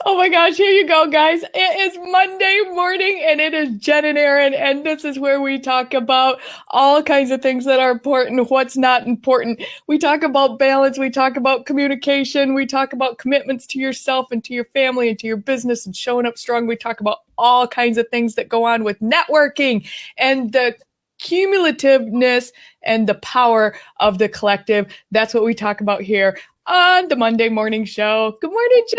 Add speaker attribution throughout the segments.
Speaker 1: Oh my gosh, here you go, guys. It is Monday morning and it is Jen and Erin, and this is where we talk about all kinds of things that are important, what's not important. We talk about balance, we talk about communication, we talk about commitments to yourself and to your family and to your business and showing up strong. We talk about all kinds of things that go on with networking and the cumulativeness and the power of the collective. That's what we talk about here on the Monday Morning Show. Good morning, Jen.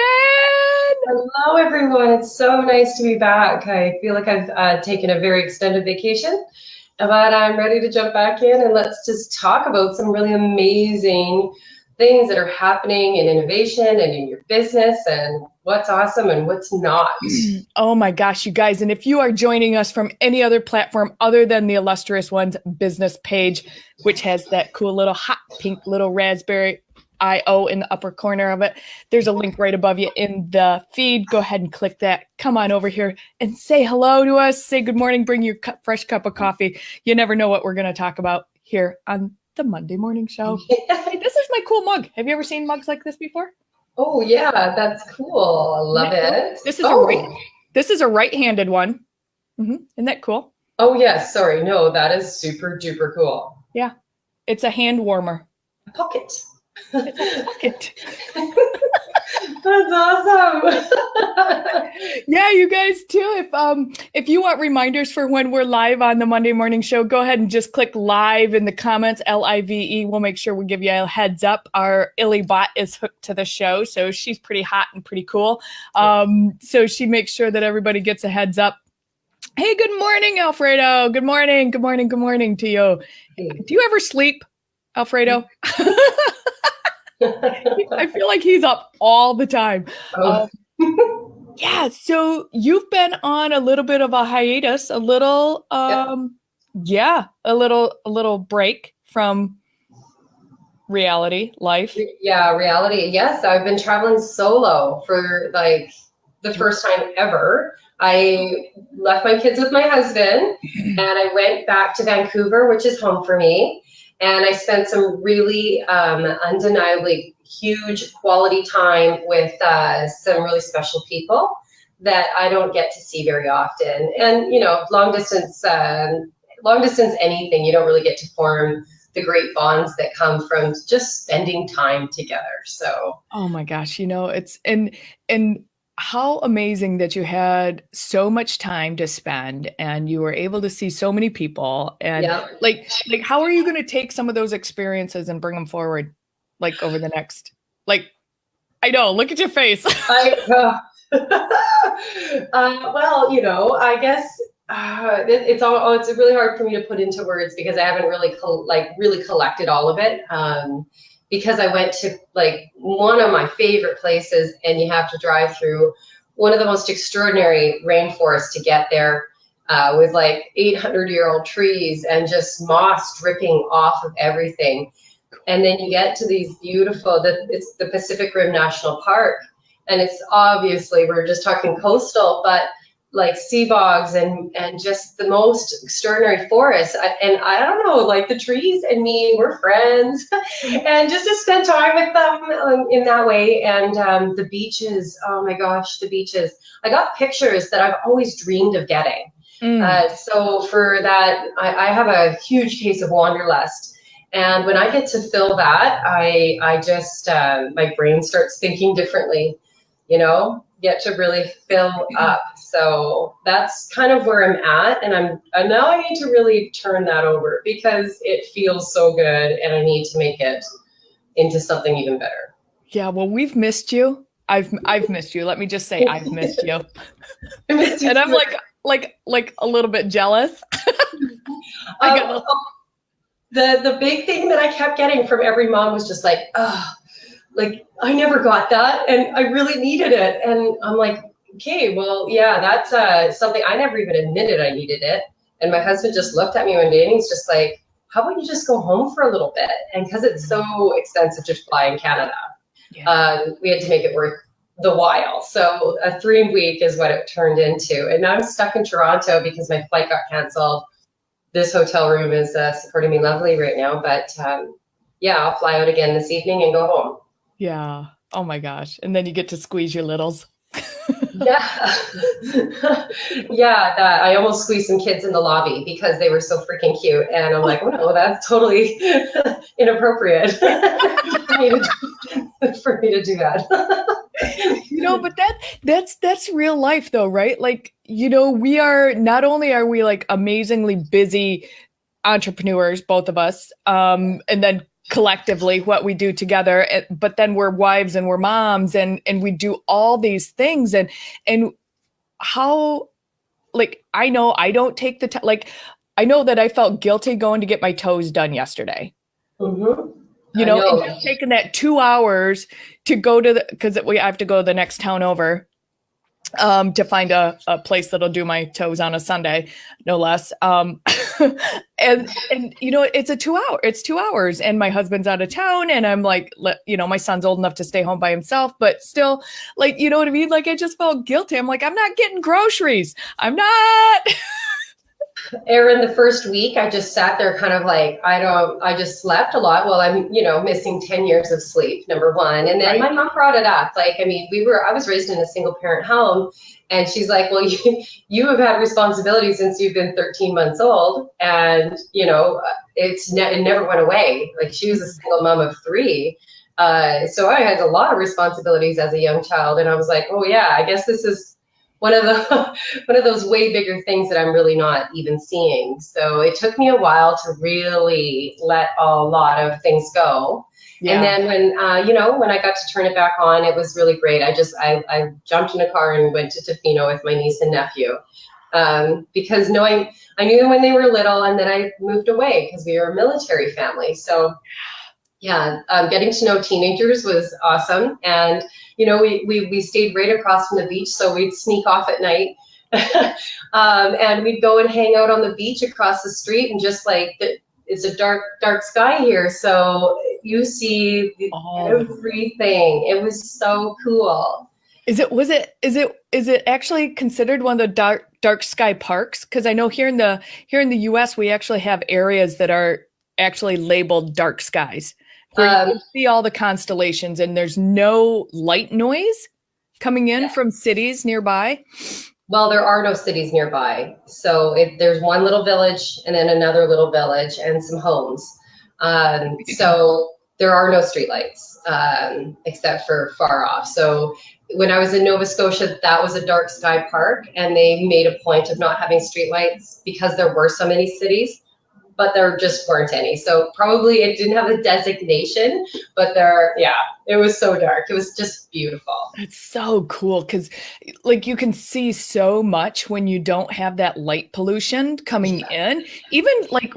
Speaker 2: Hello, everyone. It's so nice to be back. I feel like I've taken a very extended vacation, but I'm ready to jump back in and let's just talk about some really amazing things that are happening in innovation and in your business and what's awesome and what's not.
Speaker 1: Oh my gosh, you guys. And if you are joining us from any other platform other than the Illustrious One's business page, which has that cool little hot pink little raspberry IO in the upper corner of it, there's a link right above you in the feed. Go ahead and click that. Come on over here and say hello to us. Say good morning. Bring your fresh cup of coffee. You never know what we're going to talk about here on the Monday Morning Show. Hey, this is my cool mug. Have you ever seen mugs like this before?
Speaker 2: Oh yeah, that's cool. I love it.
Speaker 1: This is a right-handed one. Isn't that cool?
Speaker 2: Oh yes. Sorry. No, that is super duper cool.
Speaker 1: Yeah. It's a hand warmer.
Speaker 2: A pocket.
Speaker 1: It's a pocket.
Speaker 2: That's awesome.
Speaker 1: Yeah, you guys too. If you want reminders for when we're live on the Monday Morning Show, go ahead and just click live in the comments, LIVE. We'll make sure we give you a heads up. Our Illy bot is hooked to the show, so she's pretty hot and pretty cool. So she makes sure that everybody gets a heads up. Hey, good morning, Alfredo. Good morning. Good morning. Good morning to you.
Speaker 2: Hey.
Speaker 1: Do you ever sleep, Alfredo? I feel like he's up all the time. Yeah, so you've been on a little bit of a hiatus, a little break from reality life.
Speaker 2: Yeah, reality. Yes, I've been traveling solo for like the first time ever. I left my kids with my husband and I went back to Vancouver, which is home for me. And I spent some really undeniably huge quality time with some really special people that I don't get to see very often. And, you know, long distance anything, you don't really get to form the great bonds that come from just spending time together. So,
Speaker 1: oh my gosh, you know, it's and how amazing that you had so much time to spend and you were able to see so many people. And like how are you going to take some of those experiences and bring them forward, like over the next, like, I know, look at your face.
Speaker 2: Well, you know, I guess it's really hard for me to put into words because I haven't really really collected all of it. Because I went to like one of my favorite places and you have to drive through one of the most extraordinary rainforests to get there with like 800-year-old trees and just moss dripping off of everything. And then you get to these beautiful, it's the Pacific Rim National Park. And it's obviously, we're just talking coastal, but like sea bogs and just the most extraordinary forests. And I don't know, like the trees and me, we're friends. And just to spend time with them in that way. And the beaches, oh my gosh, the beaches. I got pictures that I've always dreamed of getting. So for that, I have a huge case of wanderlust. And when I get to feel that, I just, my brain starts thinking differently, you know, get to really fill up. So that's kind of where I'm at. And now I need to really turn that over because it feels so good and I need to make it into something even better.
Speaker 1: Yeah, well, we've missed you. I've missed you. Let me just say I've missed you.
Speaker 2: I missed you
Speaker 1: and I'm
Speaker 2: too.
Speaker 1: like a little bit jealous.
Speaker 2: The big thing that I kept getting from every mom was just like, oh, like I never got that and I really needed it. And I'm like, okay, well, yeah, that's something I never even admitted I needed it. And my husband just looked at me one day and he's just like, how about you just go home for a little bit? And because it's so expensive to fly in Canada, we had to make it worth the while. So a 3-week is what it turned into. And now I'm stuck in Toronto because my flight got canceled. This hotel room is supporting me lovely right now, but yeah, I'll fly out again this evening and go home.
Speaker 1: Yeah. Oh my gosh. And then you get to squeeze your littles.
Speaker 2: Yeah. Yeah, that I almost squeezed some kids in the lobby because they were so freaking cute. And I'm like, oh no, that's totally inappropriate for me to do that.
Speaker 1: But that's real life though, right? Like, we are not only are we like amazingly busy entrepreneurs, both of us, and then collectively what we do together, but then we're wives and we're moms and we do all these things and how, like, I know I don't take the time. Like, I know that I felt guilty going to get my toes done yesterday.
Speaker 2: Mm-hmm.
Speaker 1: And just taking that 2 hours to go to because I have to go to the next town over to find a place that'll do my toes on a Sunday, no less. And it's 2 hour, it's 2 hours and my husband's out of town and I'm like, my son's old enough to stay home by himself, but still, like, you know what I mean? Like, I just felt guilty. I'm like, I'm not getting groceries. I'm not.
Speaker 2: Erin, the first week, I just sat there kind of like, I just slept a lot. Well, I'm, missing 10 years of sleep, number one. And then
Speaker 1: Right.
Speaker 2: my mom brought it up. Like, I mean, I was raised in a single parent home. And she's like, well, you have had responsibility since you've been 13 months old. And, it never went away. Like, she was a single mom of three. So I had a lot of responsibilities as a young child. And I was like, oh yeah, I guess this is one of those way bigger things that I'm really not even seeing. So it took me a while to really let a lot of things go. Yeah. And then when I got to turn it back on, it was really great. I jumped in a car and went to Tofino with my niece and nephew. Because I knew them when they were little, and then I moved away because we were a military family. So yeah, getting to know teenagers was awesome. And, we stayed right across from the beach, so we'd sneak off at night. And we'd go and hang out on the beach across the street, and just like, it's a dark, dark sky here. So you see everything. It was so cool.
Speaker 1: Is it actually considered one of the dark sky parks? Because I know here in the US, we actually have areas that are actually labeled dark skies, where you see all the constellations and there's no light noise coming in from cities nearby.
Speaker 2: Well, there are no cities nearby. So there's one little village and then another little village and some homes. So there are no streetlights except for far off. So when I was in Nova Scotia, that was a dark sky park, and they made a point of not having streetlights because there were so many cities. But there just weren't any. So probably it didn't have a designation, but it was so dark. It was just beautiful.
Speaker 1: It's so cool because, like, you can see so much when you don't have that light pollution coming in. Even like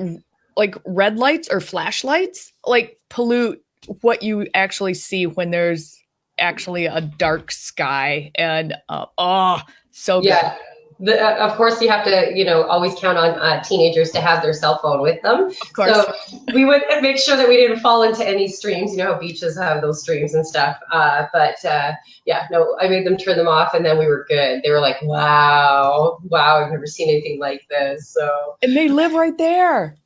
Speaker 1: red lights or flashlights, like, pollute what you actually see when there's actually a dark sky. And so good.
Speaker 2: Yeah. Of course, you have to, always count on teenagers to have their cell phone with them.
Speaker 1: Of course.
Speaker 2: So we would make sure that we didn't fall into any streams. You know how beaches have those streams and stuff. I made them turn them off, and then we were good. They were like, wow, I've never seen anything like this. So.
Speaker 1: And they live right there.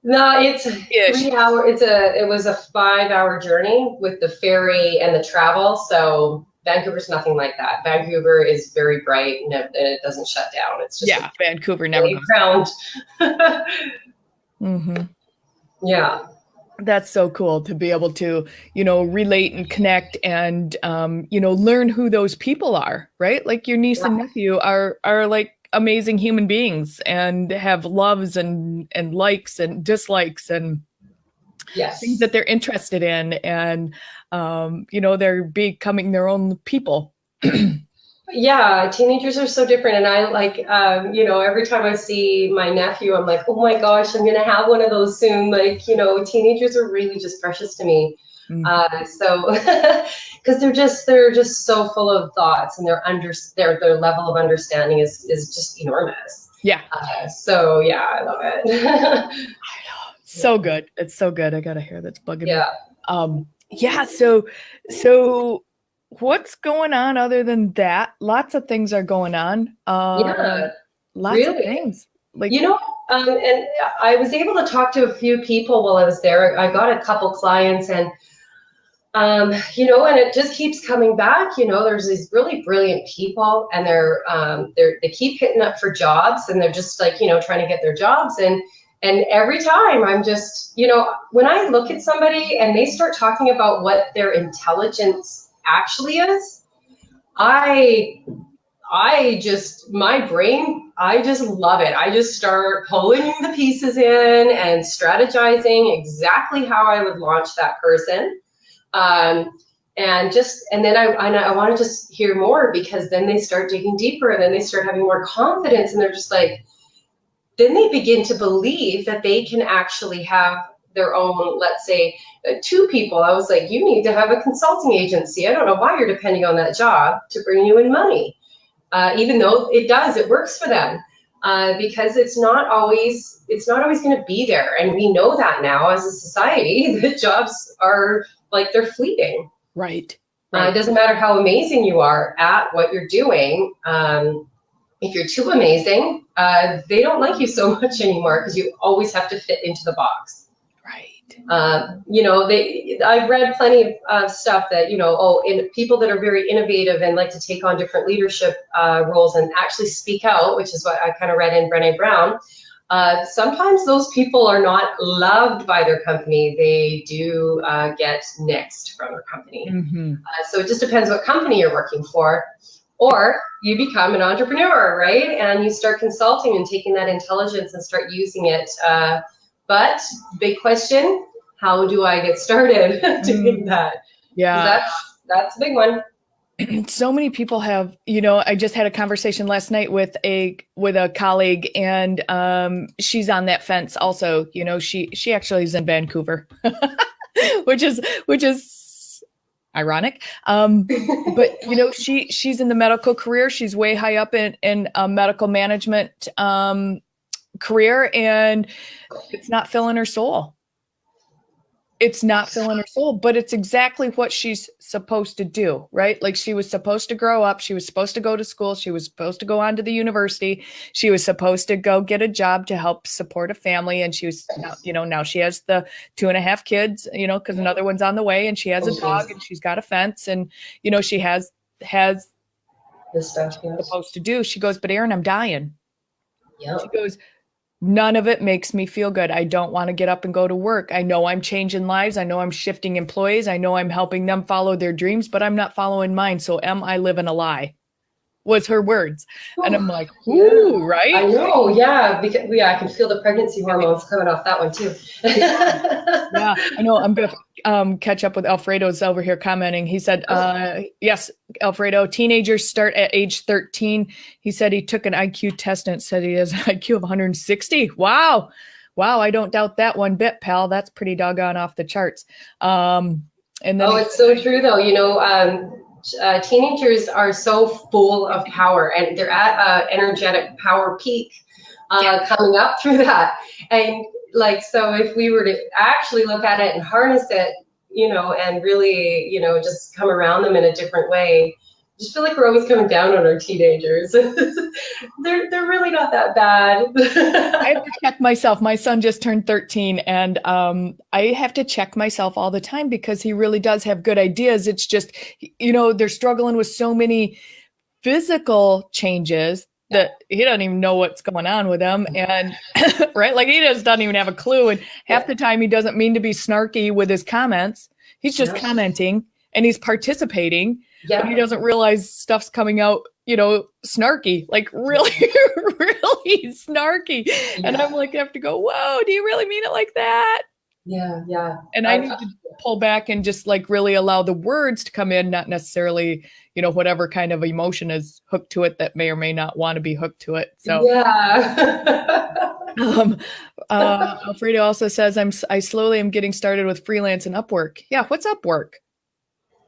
Speaker 2: No, it's 3 hours. It was a 5-hour journey with the ferry and the travel. So. Vancouver's nothing like that. Vancouver is very bright and it doesn't shut down. It's just
Speaker 1: Vancouver never goes
Speaker 2: ground.
Speaker 1: Mm-hmm.
Speaker 2: Yeah.
Speaker 1: That's so cool to be able to, relate and connect and, learn who those people are, right? Like your niece and nephew are like amazing human beings and have loves and likes and dislikes and things that they're interested in. And, they're becoming their own people.
Speaker 2: Yeah, teenagers are so different. And I like, every time I see my nephew, I'm like, oh my gosh, I'm going to have one of those soon. Like, teenagers are really just precious to me. Mm-hmm. Because they're just so full of thoughts, and their level of understanding is just enormous.
Speaker 1: Yeah.
Speaker 2: I love it.
Speaker 1: I know. So good. It's so good. I got a hair that's bugging me. So what's going on other than that? Lots of things are going on. Lots of things. Like,
Speaker 2: and I was able to talk to a few people while I was there. I got a couple clients, and And it just keeps coming back. There's these really brilliant people, and they keep hitting up for jobs, and they're just like, trying to get their jobs. And every time I'm just, when I look at somebody and they start talking about what their intelligence actually is, my brain, I just love it. I just start pulling the pieces in and strategizing exactly how I would launch that person. And then I want to just hear more, because then they start digging deeper, and then they start having more confidence, and they're just like, then they begin to believe that they can actually have their own, let's say, 2 people. I was like, you need to have a consulting agency. I don't know why you're depending on that job to bring you in money. Even though it works for them, because it's not always going to be there. And we know that now as a society, that jobs are like, they're fleeting.
Speaker 1: Right.
Speaker 2: It doesn't matter how amazing you are at what you're doing. If you're too amazing, they don't like you so much anymore, because you always have to fit into the box.
Speaker 1: Right.
Speaker 2: I've read plenty of stuff that, in people that are very innovative and like to take on different leadership roles and actually speak out, which is what I kind of read in Brené Brown. Sometimes those people are not loved by their company. They do get nixed from their company.
Speaker 1: Mm-hmm.
Speaker 2: So it just depends what company you're working for. Or you become an entrepreneur, right? And you start consulting and taking that intelligence and start using it. But big question, how do I get started doing that?
Speaker 1: Yeah.
Speaker 2: That's a big one.
Speaker 1: So many people have, I just had a conversation last night with a colleague, and she's on that fence also. She actually is in Vancouver, which is ironic. But she's in the medical career. She's way high up in a medical management career, and it's not filling her soul. It's not filling her soul, but it's exactly what she's supposed to do, right? Like, she was supposed to grow up. She was supposed to go to school. She was supposed to go on to the university. She was supposed to go get a job to help support a family. And she was, now she has the 2.5 kids, because another one's on the way, and she has a dog, and she's got a fence, and, she has
Speaker 2: this stuff
Speaker 1: she's supposed to do. She goes, but Erin, I'm dying.
Speaker 2: Yep.
Speaker 1: She goes, none of it makes me feel good. I don't want to get up and go to work. I know I'm changing lives. I know I'm shifting employees. I know I'm helping them follow their dreams, but I'm not following mine. So am I living a lie? Was her words. And I'm like, ooh, right?
Speaker 2: I know, yeah. Because I can feel the pregnancy hormones coming off that one too.
Speaker 1: Yeah, I know. I'm going to catch up with Alfredo's over here commenting. He said, yes, Alfredo, teenagers start at age 13. He said he took an IQ test and it said he has an IQ of 160. Wow. I don't doubt that one bit, pal. That's pretty doggone off the charts. And then
Speaker 2: it's so true though. Teenagers are so full of power, and they're at energetic power peak coming up through that. And so if we were to actually look at it and harness it, and really, just come around them in a different way, I just feel like we're always coming down on our teenagers. They're really not that bad.
Speaker 1: I have to check myself. My son just turned 13, and I have to check myself all the time, because he really does have good ideas. It's just, they're struggling with so many physical changes that he doesn't even know what's going on with them. And right, like, he just doesn't even have a clue. And half the time he doesn't mean to be snarky with his comments. He's just commenting, and he's participating. Yeah. But he doesn't realize stuff's coming out, snarky, like really, really snarky. Yeah. And I'm like, I have to go, whoa, do you really mean it like that?
Speaker 2: Yeah.
Speaker 1: And I need to pull back and just like really allow the words to come in, not necessarily, whatever kind of emotion is hooked to it that may or may not want to be hooked to it. So
Speaker 2: yeah.
Speaker 1: Alfredo also says, I slowly am getting started with freelance and Upwork. Yeah. What's Upwork?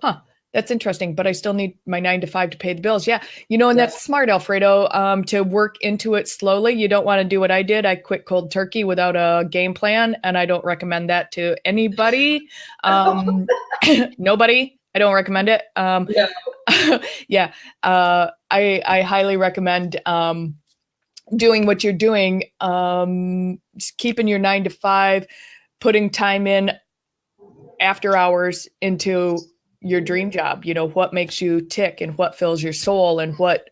Speaker 1: Huh. That's interesting, but I still need my 9 to 5 to pay the bills. Yeah. And that's smart, Alfredo, to work into it slowly. You don't want to do what I did. I quit cold turkey without a game plan, and I don't recommend that to anybody. Nobody. I don't recommend it. Yeah. I highly recommend doing what you're doing, just keeping your 9 to 5, putting time in after hours into your dream job, what makes you tick and what fills your soul and what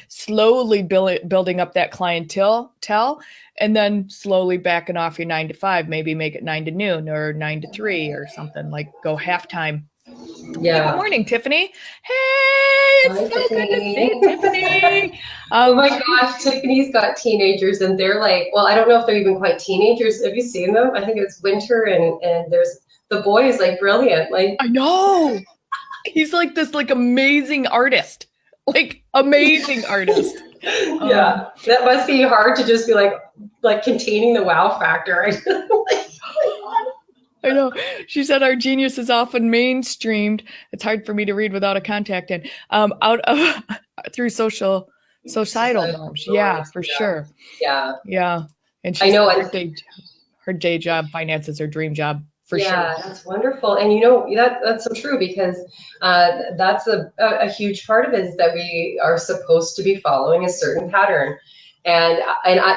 Speaker 1: slowly building up that clientele, and then slowly backing off your 9 to 5, maybe make it 9 to noon or 9 to 3 or something, like go halftime. Hey, good
Speaker 2: Yeah.
Speaker 1: morning, Tiffany. Hey, it's
Speaker 2: Hi,
Speaker 1: so good to see you,
Speaker 2: Tiffany.
Speaker 1: Tiffany.
Speaker 2: Oh my gosh, Tiffany's got teenagers and they're like, well, I don't know if they're even quite teenagers. Have you seen them? I think it's winter and there's the boy is like brilliant. Like,
Speaker 1: I know. He's like this amazing artist. Like amazing artist.
Speaker 2: yeah, that must be hard to just be like containing the wow factor.
Speaker 1: I know. She said our genius is often mainstreamed. It's hard for me to read without a contact in. Out of through societal norms. Yeah, for sure.
Speaker 2: Yeah.
Speaker 1: Yeah. And
Speaker 2: I
Speaker 1: she's
Speaker 2: know.
Speaker 1: her day job finances her dream job for sure.
Speaker 2: Yeah, that's wonderful. And that's so true because that's a huge part of it is that we are supposed to be following a certain pattern. And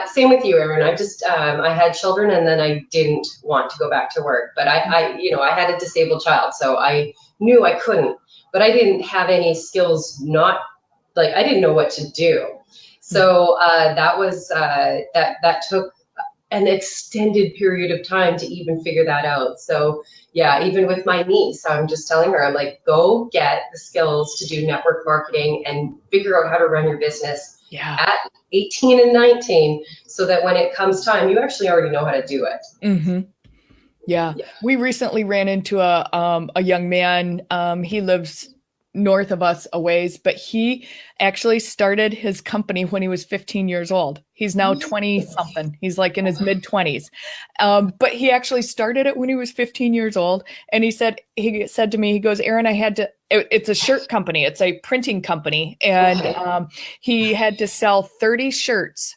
Speaker 2: same with you, Erin. I had children and then I didn't want to go back to work. But I had a disabled child, so I knew I couldn't. But I didn't have any skills. I didn't know what to do. So that was that took an extended period of time to even figure that out. So yeah, even with my niece, I'm just telling her, I'm like, go get the skills to do network marketing and figure out how to run your business at 18 and 19, so that when it comes time, you actually already know how to do it.
Speaker 1: Mm-hmm. Yeah. We recently ran into a young man. He lives north of us a ways, but he actually started his company when he was 15 years old. He's now 20 something. He's like in his mid 20s. But he actually started it when he was 15 years old. And he said to me, he goes, Erin, it's a shirt company. It's a printing company. And he had to sell 30 shirts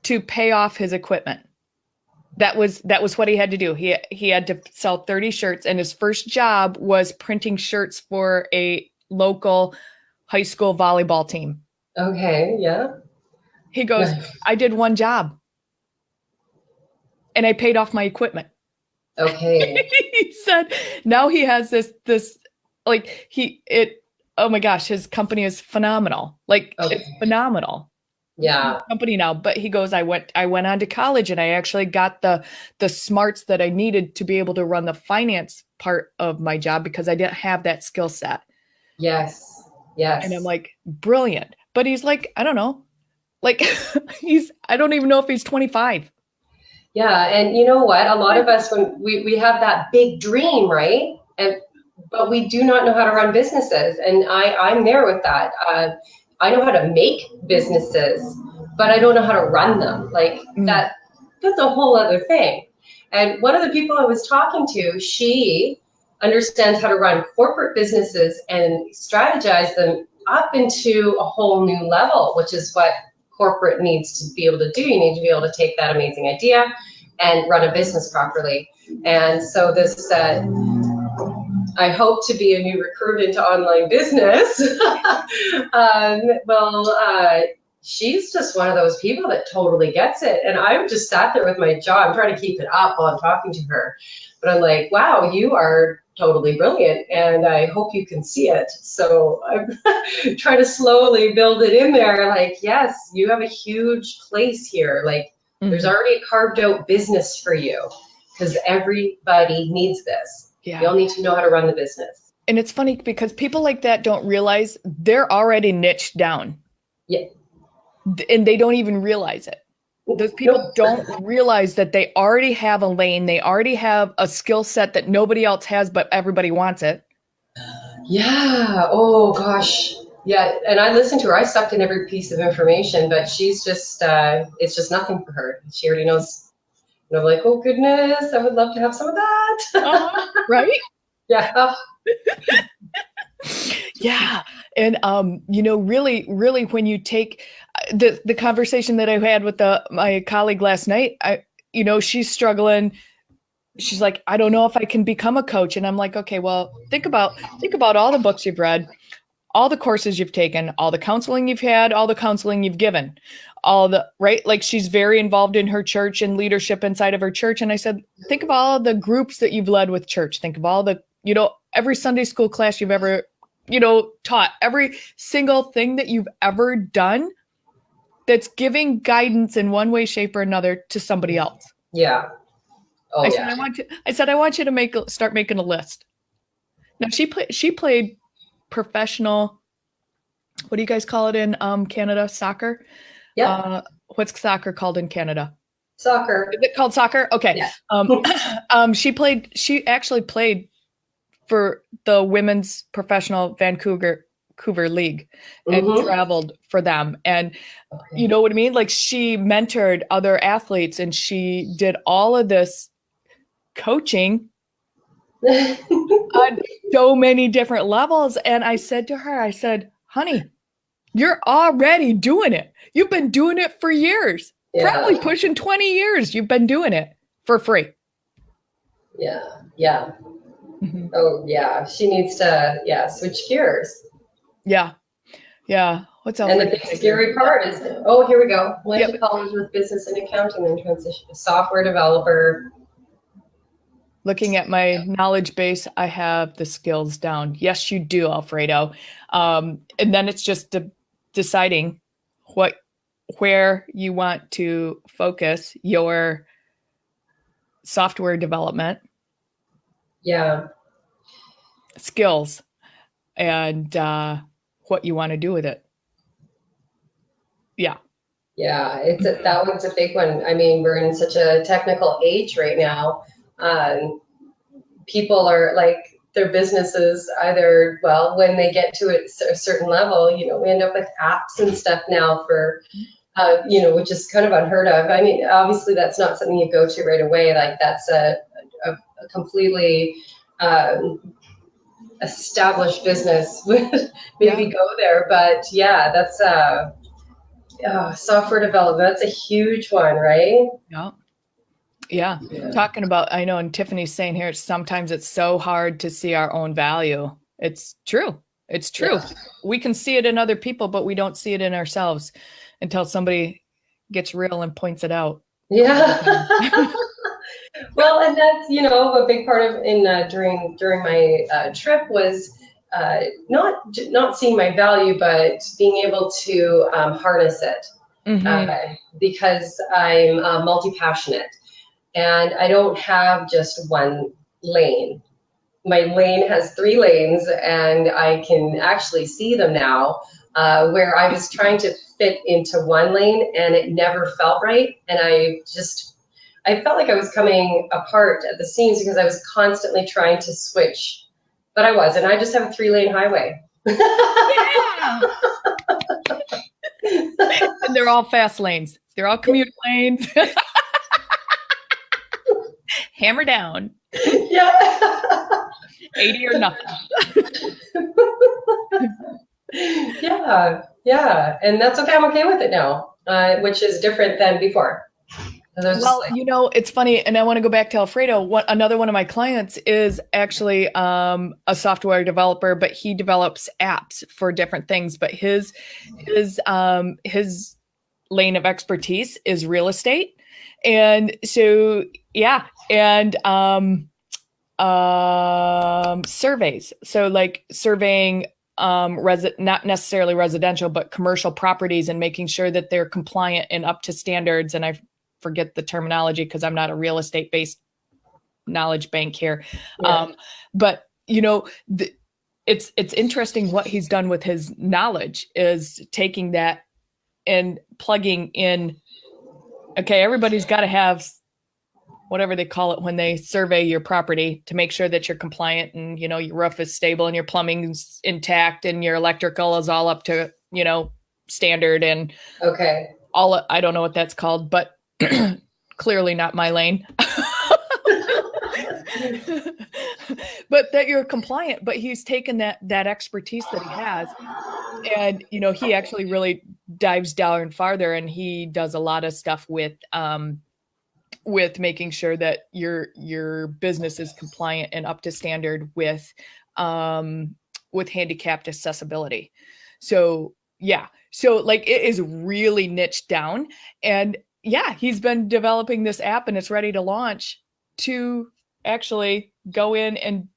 Speaker 1: to pay off his equipment. That was what he had to do. He had to sell 30 shirts, and his first job was printing shirts for a local high school volleyball team.
Speaker 2: Okay, yeah.
Speaker 1: He goes, I did one job and I paid off my equipment.
Speaker 2: Okay.
Speaker 1: He said now he has this oh my gosh, his company is phenomenal. It's phenomenal.
Speaker 2: Yeah.
Speaker 1: Company now, but he goes, I went on to college and I actually got the smarts that I needed to be able to run the finance part of my job because I didn't have that skill set.
Speaker 2: Yes.
Speaker 1: And I'm like, brilliant. But he's like, I don't know. Like I don't even know if he's 25.
Speaker 2: Yeah. And you know what? A lot of us, when we have that big dream, right? But we do not know how to run businesses. And I'm there with that. I know how to make businesses, but I don't know how to run them. That's a whole other thing. And one of the people I was talking to, she understands how to run corporate businesses and strategize them up into a whole new level, which is what corporate needs to be able to do. You need to be able to take that amazing idea and run a business properly. And so this I hope to be a new recruit into online business. She's just one of those people that totally gets it. And I just sat there with my jaw. I'm trying to keep it up while I'm talking to her. But I'm like, wow, you are totally brilliant. And I hope you can see it. So I'm trying to slowly build it in there. Like, yes, you have a huge place here. Like, there's already a carved out business for you because everybody needs this.
Speaker 1: Yeah.
Speaker 2: You'll need to know how to run the business.
Speaker 1: And it's funny because people like that don't realize they're already niched down.
Speaker 2: Yeah.
Speaker 1: And they don't even realize it. Those people don't realize that they already have a lane. They already have a skill set that nobody else has, but everybody wants it.
Speaker 2: Yeah. Oh, gosh. Yeah. And I listened to her. I sucked in every piece of information, but she's just, it's just nothing for her. She already knows. And I'm like, oh, goodness, I would love to have some of that.
Speaker 1: Right?
Speaker 2: Yeah.
Speaker 1: Yeah. And, really, really, when you take the conversation that I had with my colleague last night, she's struggling. She's like, I don't know if I can become a coach. And I'm like, okay, well, think about all the books you've read, all the courses you've taken, all the counseling you've had, all the counseling you've given, all the, right? Like she's very involved in her church and leadership inside of her church. And I said, think of all the groups that you've led with church. Think of all the, every Sunday school class you've ever, taught, every single thing that you've ever done that's giving guidance in one way, shape, or another to somebody else.
Speaker 2: Yeah. Oh,
Speaker 1: I said, I want you to start making a list. Now she played professional, what do you guys call it in Canada? Soccer?
Speaker 2: Yeah.
Speaker 1: What's soccer called in Canada?
Speaker 2: Soccer.
Speaker 1: Is it called soccer? Okay. Yeah. She actually played for the women's professional Vancouver League and traveled for them. And you know what I mean? Like she mentored other athletes and she did all of this coaching on so many different levels. And I said to her, I said, honey, you're already doing it. You've been doing it for years, probably pushing 20 years. You've been doing it for free.
Speaker 2: Yeah. Yeah. Mm-hmm. Oh yeah. She needs to, switch gears.
Speaker 1: Yeah. Yeah. What's else?
Speaker 2: And the big scary part is, here we go. Went to college with business and accounting and transition to software developer.
Speaker 1: Looking at my knowledge base, I have the skills down. Yes, you do, Alfredo. And then it's just deciding where you want to focus your software development.
Speaker 2: Yeah.
Speaker 1: Skills and what you want to do with it. Yeah.
Speaker 2: Yeah, that one's a big one. I mean, we're in such a technical age right now. People are like their businesses either, when they get to a certain level, we end up with apps and stuff now for, which is kind of unheard of. I mean, obviously that's not something you go to right away. Like that's a completely established business would maybe go there. But yeah, that's software development. That's a huge one, right?
Speaker 1: Yeah. Talking about, I know, and Tiffany's saying here, sometimes it's so hard to see our own value. It's true. It's true. Yeah. We can see it in other people, but we don't see it in ourselves until somebody gets real and points it out.
Speaker 2: Yeah. Well, and that's, a big part of during my trip was not seeing my value, but being able to harness it because I'm multi-passionate. And I don't have just one lane. My lane has 3 lanes, and I can actually see them now, where I was trying to fit into one lane, and it never felt right. And I felt like I was coming apart at the seams because I was constantly trying to switch. But I wasn't. I just have a 3-lane highway.
Speaker 1: Yeah. And they're all fast lanes. They're all commute lanes. Hammer down.
Speaker 2: Yeah.
Speaker 1: 80 or nothing.
Speaker 2: Yeah. And that's okay. I'm okay with it now, which is different than before.
Speaker 1: Well, it's funny. And I want to go back to Alfredo. Another one of my clients is actually a software developer, but he develops apps for different things. But his lane of expertise is real estate. And so, yeah. And surveys. So like surveying not necessarily residential, but commercial properties and making sure that they're compliant and up to standards. And I forget the terminology because I'm not a real estate based knowledge bank here. Yeah. But it's interesting what he's done with his knowledge is taking that and plugging in. Okay, everybody's got to have whatever they call it when they survey your property to make sure that you're compliant and, your roof is stable and your plumbing's intact and your electrical is all up to, standard and I don't know what that's called, but clearly not my lane. But that you're compliant, but he's taken that expertise that he has and, he actually really dives down farther and he does a lot of stuff with making sure that your business is compliant and up to standard with with handicapped accessibility. So yeah, so like it is really niched down, and yeah, he's been developing this app and it's ready to launch to actually go in and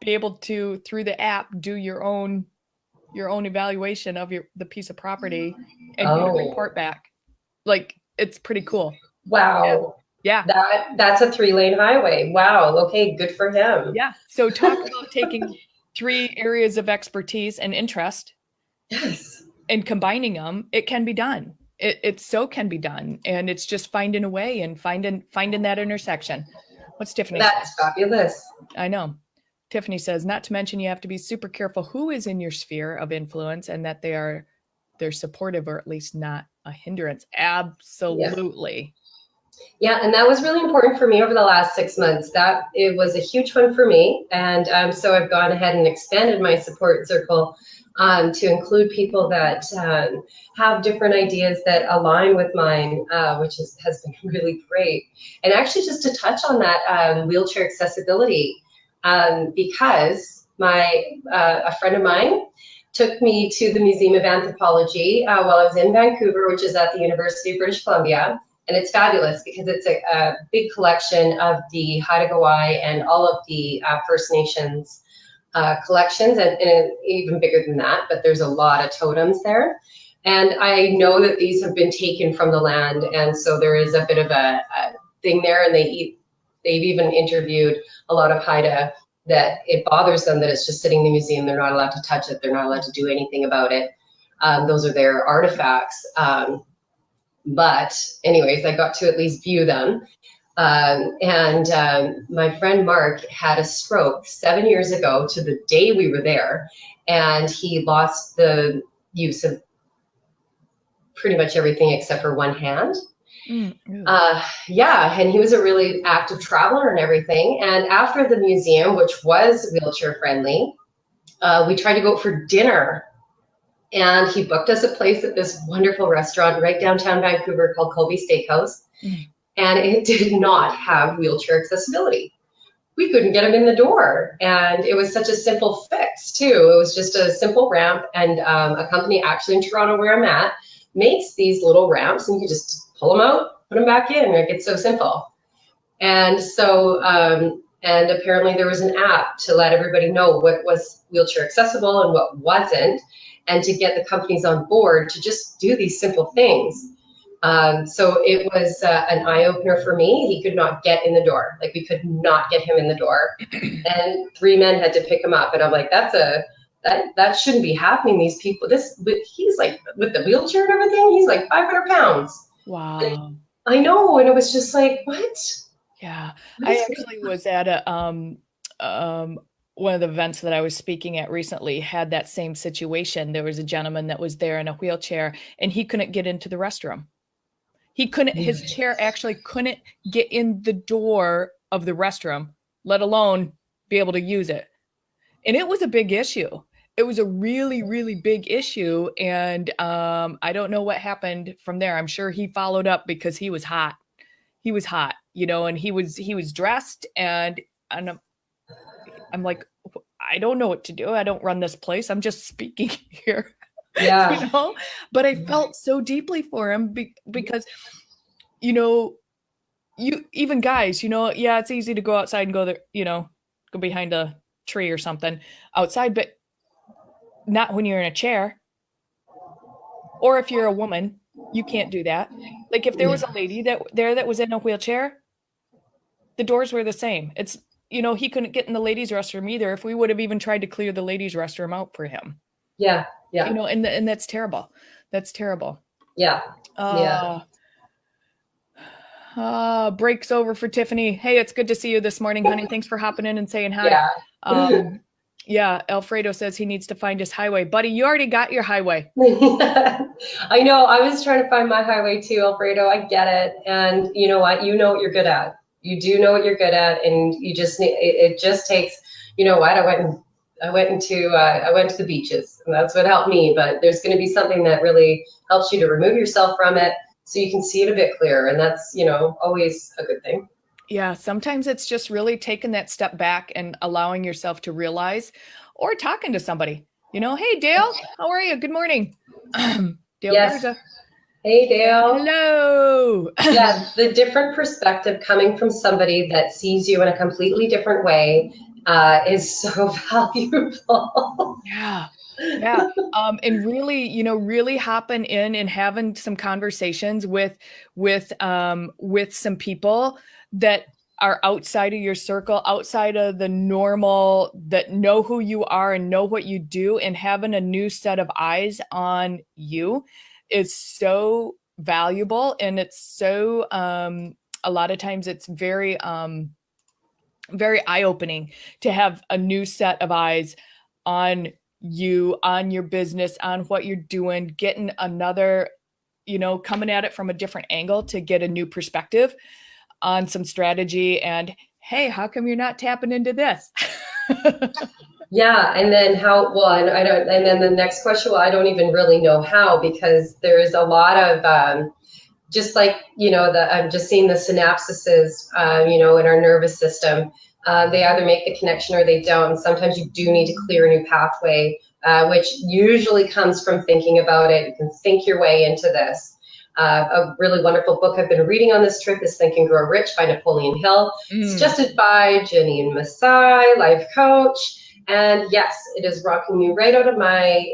Speaker 1: be able to, through the app, do your own evaluation of the piece of property and get a report back. Like, it's pretty cool.
Speaker 2: Wow.
Speaker 1: Yeah.
Speaker 2: That's a 3-lane highway. Wow. Okay, good for him.
Speaker 1: Yeah. So talk about taking 3 areas of expertise and interest.
Speaker 2: Yes.
Speaker 1: And combining them. It can be done. It so can be done. And it's just finding a way and finding that intersection. What's Tiffany say?
Speaker 2: That's fabulous.
Speaker 1: I know. Tiffany says, not to mention you have to be super careful who is in your sphere of influence and that they're supportive or at least not a hindrance. Absolutely.
Speaker 2: Yeah, and that was really important for me over the last 6 months. That it was a huge one for me, and so I've gone ahead and expanded my support circle to include people that have different ideas that align with mine, which has been really great. And actually, just to touch on that wheelchair accessibility, because a friend of mine took me to the Museum of Anthropology while I was in Vancouver, which is at the University of British Columbia. And it's fabulous because it's a big collection of the Haida and all of the First Nations collections, and even bigger than that, but there's a lot of totems there. And I know that these have been taken from the land, and so there is a bit of a thing there, and they've even interviewed a lot of Haida that it bothers them that it's just sitting in the museum. They're not allowed to touch it. They're not allowed to do anything about it. Those are their artifacts. But anyways, I got to at least view them. My friend Mark had a stroke 7 years ago to the day we were there, and he lost the use of pretty much everything except for one hand. Yeah, and he was a really active traveler and everything. And after the museum, which was wheelchair friendly, we tried to go out for dinner. And he booked us a place at this wonderful restaurant right downtown Vancouver called Colby Steakhouse. And it did not have wheelchair accessibility. We couldn't get him in the door. And it was such a simple fix, too. It was just a simple ramp. And a company actually in Toronto, where I'm at, makes these little ramps. And you can just pull them out, put them back in. Like, it's so simple. And so, and apparently there was an app to let everybody know what was wheelchair accessible and what wasn't, and to get the companies on board to just do these simple things. So it was an eye-opener for me. He could not get in the door. Like, we could not get him in the door. And 3 men had to pick him up. And I'm like, that shouldn't be happening. These people, he's like, with the wheelchair and everything, he's like 500 pounds.
Speaker 1: Wow.
Speaker 2: I know. And it was just like, what?
Speaker 1: Yeah. I actually was at one of the events that I was speaking at recently had that same situation. There was a gentleman that was there in a wheelchair and he couldn't get into the restroom. His chair actually couldn't get in the door of the restroom, let alone be able to use it. And it was a big issue. It was a really, really big issue. And I don't know what happened from there. I'm sure he followed up because he was hot. He was hot, and he was dressed, and I'm like, I don't know what to do. I don't run this place. I'm just speaking here.
Speaker 2: Yeah.
Speaker 1: But I felt so deeply for him because, you even guys, yeah, it's easy to go outside and go there, go behind a tree or something outside, but not when you're in a chair. Or if you're a woman, you can't do that. Like, if there was a lady that was in a wheelchair, the doors were the same. It's, he couldn't get in the ladies' restroom either if we would have even tried to clear the ladies' restroom out for him.
Speaker 2: Yeah. Yeah.
Speaker 1: And that's terrible. That's terrible.
Speaker 2: Yeah.
Speaker 1: Break's over for Tiffany. Hey, it's good to see you this morning, honey. Thanks for hopping in and saying hi. Yeah. Alfredo says he needs to find his highway. Buddy, you already got your highway.
Speaker 2: I know. I was trying to find my highway too, Alfredo. I get it. And you know what? You know what you're good at. You do know what you're good at, and you just need. It just takes. You know what? I went to the beaches, and that's what helped me. But there's going to be something that really helps you to remove yourself from it, so you can see it a bit clearer, and that's always a good thing.
Speaker 1: Yeah, sometimes it's just really taking that step back and allowing yourself to realize, or talking to somebody. Hey, Dale, how are you? Good morning. Dale
Speaker 2: Yes.
Speaker 1: Garza.
Speaker 2: Hey, Dale.
Speaker 1: Hello.
Speaker 2: Yeah, the different perspective coming from somebody that sees you in a completely different way is so valuable.
Speaker 1: Yeah. Yeah. And really, really hopping in and having some conversations with some people that are outside of your circle, outside of the normal, that know who you are and know what you do, and having a new set of eyes on you is so valuable. And it's so a lot of times it's very very eye-opening to have a new set of eyes on you, on your business, on what you're doing, getting another, coming at it from a different angle to get a new perspective on some strategy. And hey, how come you're not tapping into this?
Speaker 2: Yeah, and then how, well, and I don't, and then the next question, well, I don't even really know how, because there is a lot of, just like, I'm just seeing the synapses, in our nervous system. They either make the connection or they don't. And sometimes you do need to clear a new pathway, which usually comes from thinking about it. You can think your way into this. A really wonderful book I've been reading on this trip is Think and Grow Rich by Napoleon Hill, suggested by Janine Masai, life coach. And yes, it is rocking me right out of my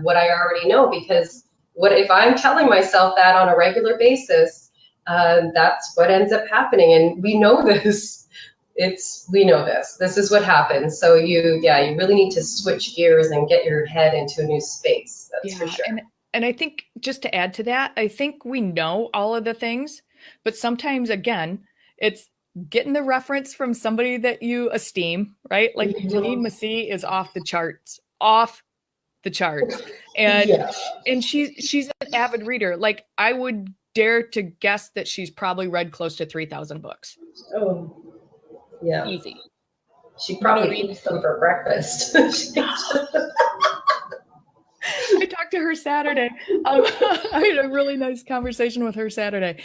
Speaker 2: what I already know, because what if I'm telling myself that on a regular basis, that's what ends up happening. And we know this. We know this. This is what happens. So you really need to switch gears and get your head into a new space. That's for sure.
Speaker 1: And I think, just to add to that, I think we know all of the things, but sometimes, again, it's getting the reference from somebody that you esteem, right? Like Janine Massey is off the charts. And she's an avid reader. Like, I would dare to guess that she's probably read close to 3,000 books.
Speaker 2: Oh, yeah.
Speaker 1: Easy.
Speaker 2: She probably eats them for breakfast.
Speaker 1: I talked to her Saturday. I had a really nice conversation with her Saturday.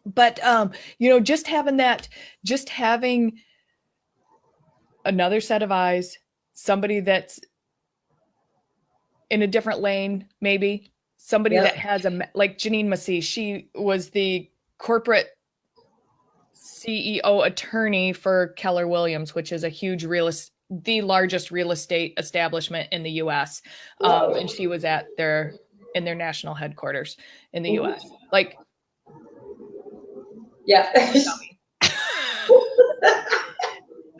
Speaker 1: But just having another set of eyes, somebody that's in a different lane, maybe somebody that has like Janine Massey, she was the corporate CEO attorney for Keller Williams, which is a huge the largest real estate establishment in the US. And she was in their national headquarters in the US. Like,
Speaker 2: yeah.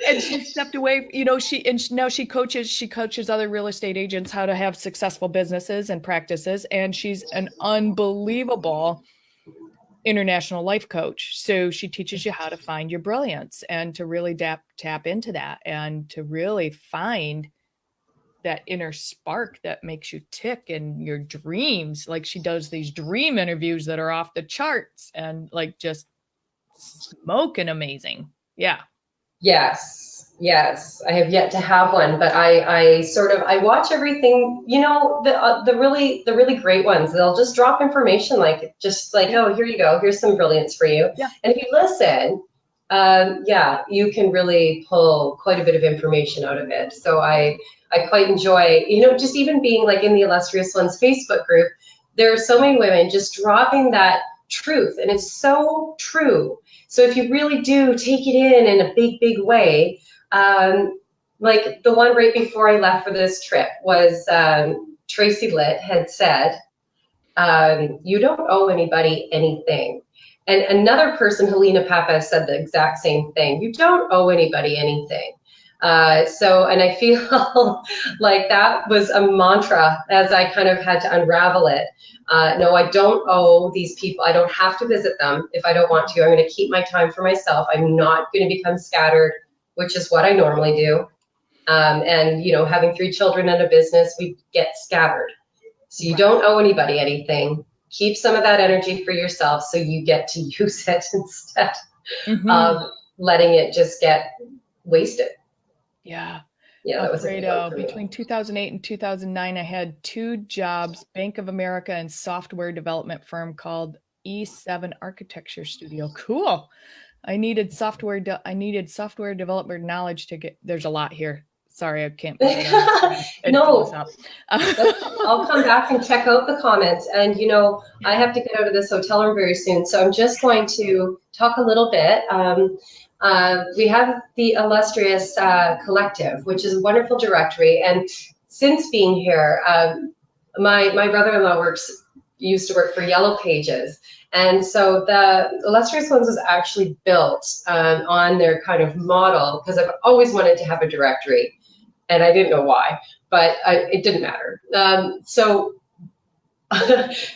Speaker 1: And she stepped away, now she coaches other real estate agents how to have successful businesses and practices. And she's an unbelievable international life coach. So she teaches you how to find your brilliance and to really tap into that, and to really find that inner spark that makes you tick in your dreams. Like, she does these dream interviews that are off the charts and like just smoking amazing. Yeah.
Speaker 2: Yes. I have yet to have one, but I watch everything, the really great ones. They'll just drop information oh, here you go. Here's some brilliance for you.
Speaker 1: Yeah.
Speaker 2: And if you listen, you can really pull quite a bit of information out of it. So I quite enjoy, just even being like in the Illustrious Ones Facebook group, there are so many women just dropping that truth, and it's so true. So if you really do take it in a big, big way, like the one right before I left for this trip was Tracy Litt had said, you don't owe anybody anything. And another person, Helena Papa, said the exact same thing. You don't owe anybody anything. And I feel like that was a mantra as I kind of had to unravel it. No, I don't owe these people. I don't have to visit them if I don't want to. I'm going to keep my time for myself. I'm not going to become scattered, which is what I normally do. And having 3 children and a business, we get scattered. So you don't owe anybody anything. Keep some of that energy for yourself so you get to use it instead of letting it just get wasted.
Speaker 1: Yeah.
Speaker 2: Yeah, that was a big one for me.
Speaker 1: Between 2008 and 2009, I had 2 jobs, Bank of America and software development firm called E7 Architecture Studio. Cool. I needed software developer knowledge to get, there's a lot here. Sorry, I can't put it on the screen and fill this
Speaker 2: No,
Speaker 1: up.
Speaker 2: I'll come back and check out the comments. And, I have to get out of this hotel room very soon. So I'm just going to talk a little bit. We have the illustrious collective, which is a wonderful directory. And since being here, my brother-in-law used to work for Yellow Pages. And so the Illustrious Ones was actually built on their kind of model, because I've always wanted to have a directory. And I didn't know why, but it didn't matter. So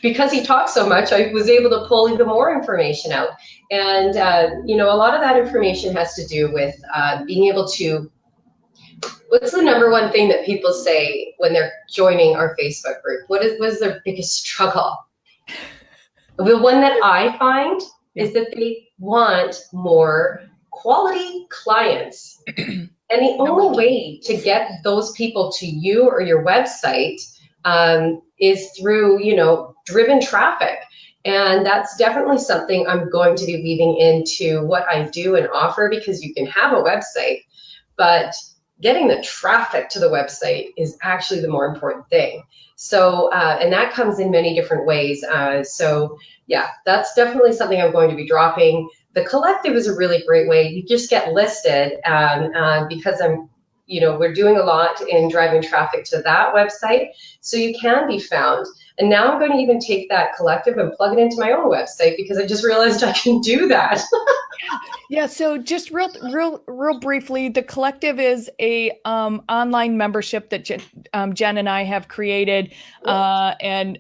Speaker 2: because he talked so much, I was able to pull even more information out. And, a lot of that information has to do with being able to, what's the number one thing that people say when they're joining our Facebook group? What is their biggest struggle? The one that I find is that they want more quality clients. And the only way to get those people to you or your website is through, driven traffic. And that's definitely something I'm going to be weaving into what I do and offer, because you can have a website, but getting the traffic to the website is actually the more important thing. So, and that comes in many different ways. So yeah, that's definitely something I'm going to be dropping. The collective is a really great way. You just get listed because we're doing a lot in driving traffic to that website, so you can be found. And now I'm going to even take that collective and plug it into my own website, because I just realized I can do that.
Speaker 1: Yeah. So just real briefly, the collective is a online membership that Jen and I have created and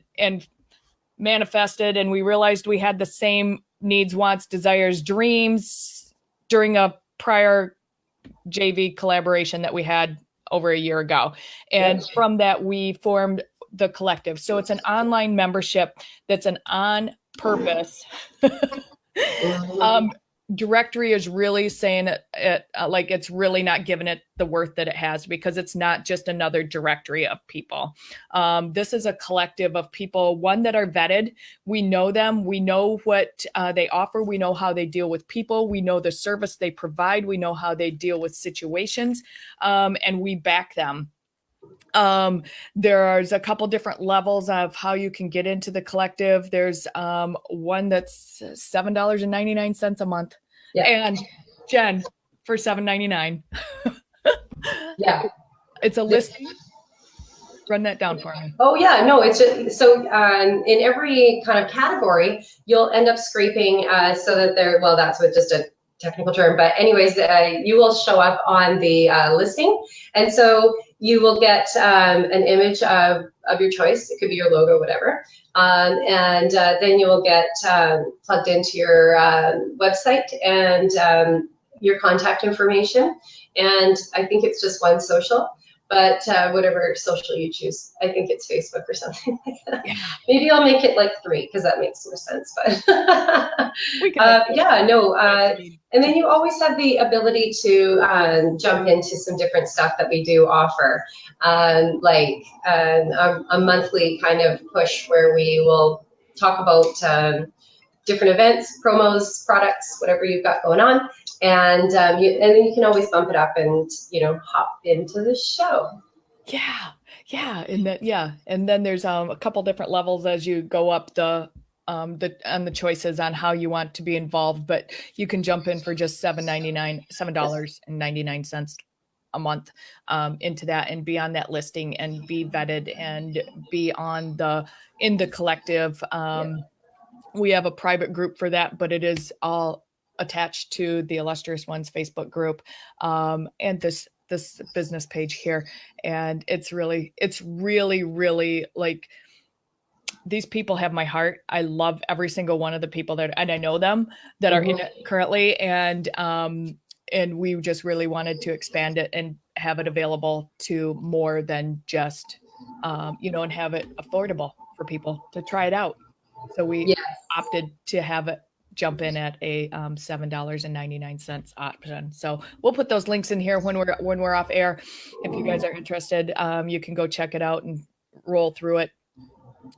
Speaker 1: manifested, and we realized we had the same needs, wants, desires, dreams during a prior JV collaboration that we had over a year ago. And from that, we formed the collective. So it's an online membership that's an on purpose directory is really saying it like it's really not giving it the worth that it has, because it's not just another directory of people. This is a collective of people, one, that are vetted. We know them. We know what they offer. We know how they deal with people. We know the service they provide. We know how they deal with situations, and we back them. There's a couple different levels of how you can get into the collective. There's one that's $7.99 a month. Yeah. And Jen, for $7.99.
Speaker 2: Yeah.
Speaker 1: It's a listing. Run that down for me.
Speaker 2: Oh yeah, no, it's just, so in every kind of category, you'll end up scraping so that that's what just a technical term, but anyways, you will show up on the listing, and so you will get an image of your choice. It could be your logo, whatever, and then you will get plugged into your website and your contact information, and I think it's just one social. But whatever social you choose, I think it's Facebook or something like that. Yeah. Maybe I'll make it like 3, because that makes more sense. But and then you always have the ability to jump into some different stuff that we do offer, like a monthly kind of push where we will talk about different events, promos, products, whatever you've got going on. And then you can always bump it up and, hop into the show.
Speaker 1: Yeah. And then there's a couple different levels as you go up on the choices on how you want to be involved, but you can jump in for just $7.99 a month into that and be on that listing and be vetted and be in the collective. We have a private group for that, but it is all attached to the Illustrious Ones Facebook group and this business page here. And it's really like, these people have my heart. I love every single one of the people and I know them that are in it currently. And we just really wanted to expand it and have it available to more than just, and have it affordable for people to try it out. So we opted to have it jump in at a $7.99 option. So we'll put those links in here when we're off air. If you guys are interested, you can go check it out and roll through it.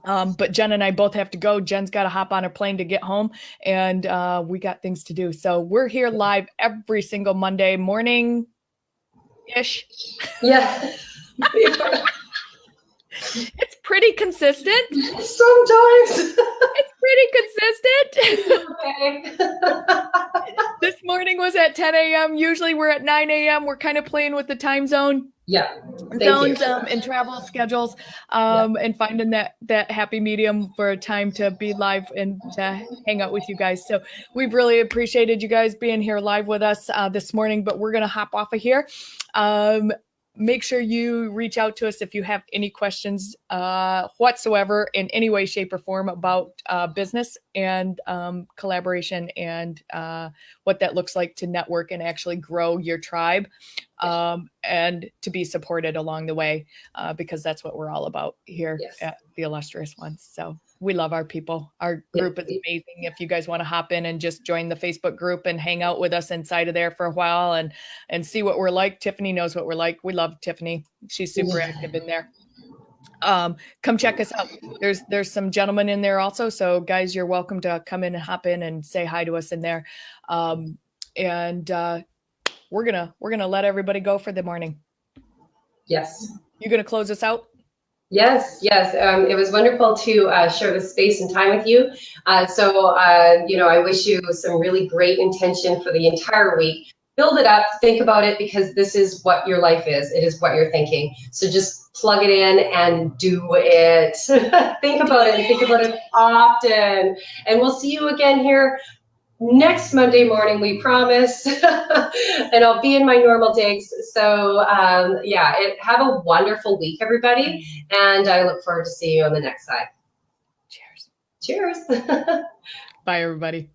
Speaker 1: But Jen and I both have to go. Jen's got to hop on a plane to get home, and we got things to do. So we're here live every single Monday morning, ish.
Speaker 2: Yeah.
Speaker 1: It's pretty consistent.
Speaker 2: Sometimes.
Speaker 1: It's pretty consistent.
Speaker 2: Okay.
Speaker 1: This morning was at 10 a.m. Usually we're at 9 a.m. We're kind of playing with the time zone.
Speaker 2: Yeah. Thank you.
Speaker 1: Zones and travel schedules,
Speaker 2: Yeah.
Speaker 1: and finding that happy medium for a time to be live and to hang out with you guys. So we've really appreciated you guys being here live with us this morning, but we're going to hop off of here. Make sure you reach out to us if you have any questions whatsoever in any way, shape, or form about business and collaboration and what that looks like to network and actually grow your tribe, and to be supported along the way, because that's what we're all about here at the Illustrious Ones. So we love our people. Our group is amazing. If you guys want to hop in and just join the Facebook group and hang out with us inside of there for a while and see what we're like. Tiffany knows what we're like. We love Tiffany. She's super active in there. Come check us out. There's some gentlemen in there also. So guys, you're welcome to come in and hop in and say hi to us in there. And we're gonna let everybody go for the morning.
Speaker 2: Yes.
Speaker 1: You gonna close us out?
Speaker 2: Yes. It was wonderful to share this space and time with you. So I wish you some really great intention for the entire week. Build it up, think about it, because this is what your life is. It is what you're thinking. So just plug it in and do it. Think about it and think about it often. And we'll see you again here next Monday morning, we promise. And I'll be in my normal digs. So have a wonderful week, everybody. And I look forward to seeing you on the next side.
Speaker 1: Cheers.
Speaker 2: Cheers.
Speaker 1: Bye, everybody.